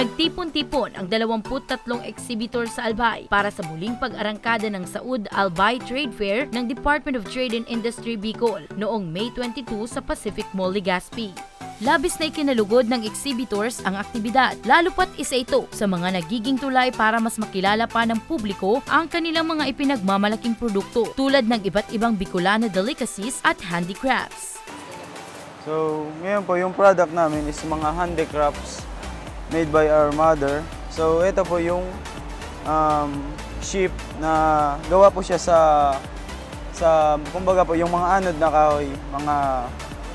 Nagtipon-tipon ang 23 exhibitor sa Albay para sa muling pag-arangkada ng Saud Albay Trade Fair ng Department of Trade and Industry Bicol noong May 22 sa Pacific Mall, Legazpi. Labis na ikinalugod ng exhibitors ang aktibidad, lalo pat isa ito sa mga nagiging tulay para mas makilala pa ng publiko ang kanilang mga ipinagmamalaking produkto tulad ng iba't ibang Bicolano delicacies at handicrafts. So, ngayon po yung product namin is mga handicrafts made by our mother. So, ito po yung sheep na gawa po siya sa kumbaga po yung mga anod na kahoy, mga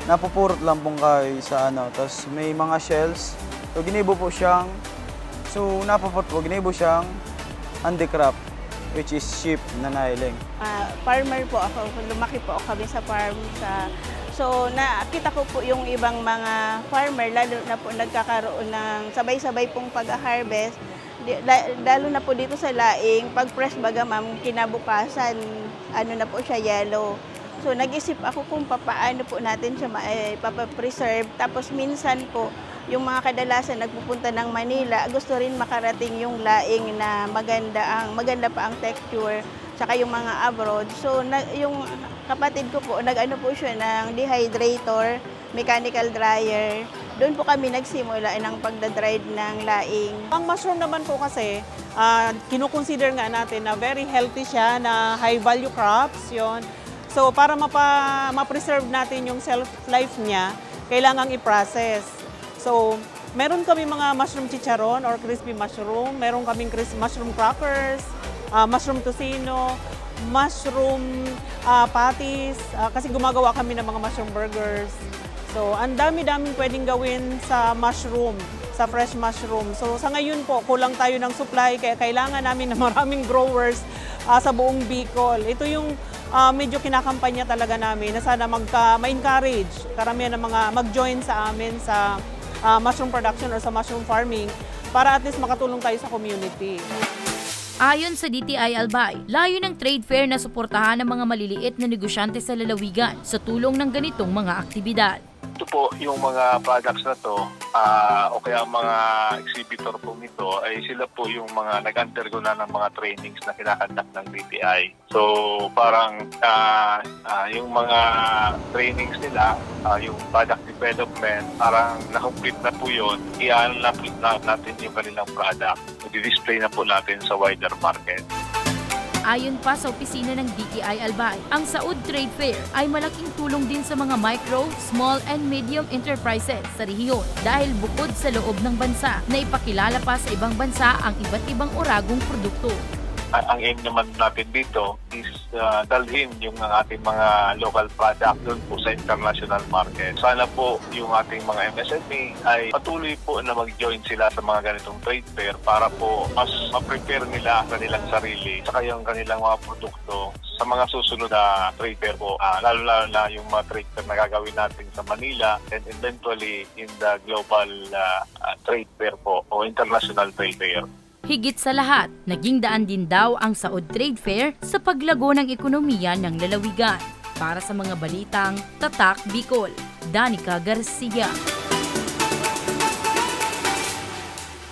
napupurot lang pong kahoy sa ano. Tapos may mga shells. So, ginibo po siyang, ginibo siyang handicraft, which is sheep na nailing. Farmer po ako, lumaki po ako kami sa farm. So, nakita ko po yung ibang mga farmer, lalo na po nagkakaroon ng sabay-sabay pong pag-harvest. Lalo na po dito sa laing, pag fresh baga ma'am, kinabukasan, ano na po siya, yellow. So, nag-isip ako kung paano po natin siya papapreserve. Tapos minsan po, yung mga kadalasan nagpupunta ng Manila, gusto rin makarating yung laing na maganda pa ang texture, saka yung mga abroad. So, yung kapatid ko po, nag-ano po siya ng dehydrator, mechanical dryer. Doon po kami nagsimula ng pagdadried ng laing. Ang mushroom naman po kasi, kinukonsider nga natin na very healthy siya, na high-value crops, yon. So, para ma-preserve natin yung shelf life niya, kailangang i-process. So, meron kami mga mushroom chicharon or crispy mushroom, meron kaming mushroom crackers, mushroom tocino, mushroom patties, kasi gumagawa kami ng mga mushroom burgers. So, ang dami-daming pwedeng gawin sa mushroom, sa fresh mushroom. So, sa ngayon po, kulang tayo ng supply, kaya kailangan namin ng maraming growers sa buong Bicol. Ito yung medyo kinakampanya talaga namin na sana ma-encourage karamihan ng mga mag-join sa amin sa mushroom production or sa mushroom farming para at least makatulong tayo sa community. Ayon sa DTI Albay, layo ng trade fair na suportahan ng mga maliliit na negosyante sa lalawigan sa tulong ng ganitong mga aktibidad. Ito po yung mga products na to o kaya mga exhibitor po nito ay sila po yung mga nag-undergo na ng mga trainings na kinakandak ng DTI. So parang yung mga trainings nila, yung product development, parang na-complete na po yun. I-ano na natin yung kanilang product. I-display na po natin sa wider market. Ayon pa sa opisina ng DTI Albay, ang Saud Trade Fair ay malaking tulong din sa mga micro, small and medium enterprises sa rehiyon dahil bukod sa loob ng bansa na ipakilala pa sa ibang bansa ang iba't ibang oragong produkto. Ang aim naman natin dito is dalhin yung ating mga local product doon po sa international market. Sana po yung ating mga MSME ay patuloy po na mag-join sila sa mga ganitong trade fair para po mas ma-prepare nila ang kanilang sarili saka yung kanilang mga produkto sa mga susunod na trade fair po. Lalo na yung mga trade fair na gagawin natin sa Manila and eventually in the global trade fair po o international trade fair. Higit sa lahat, naging daan din daw ang Saud Trade Fair sa paglago ng ekonomiya ng lalawigan. Para sa mga balitang Tatak Bicol, Danica Garcia.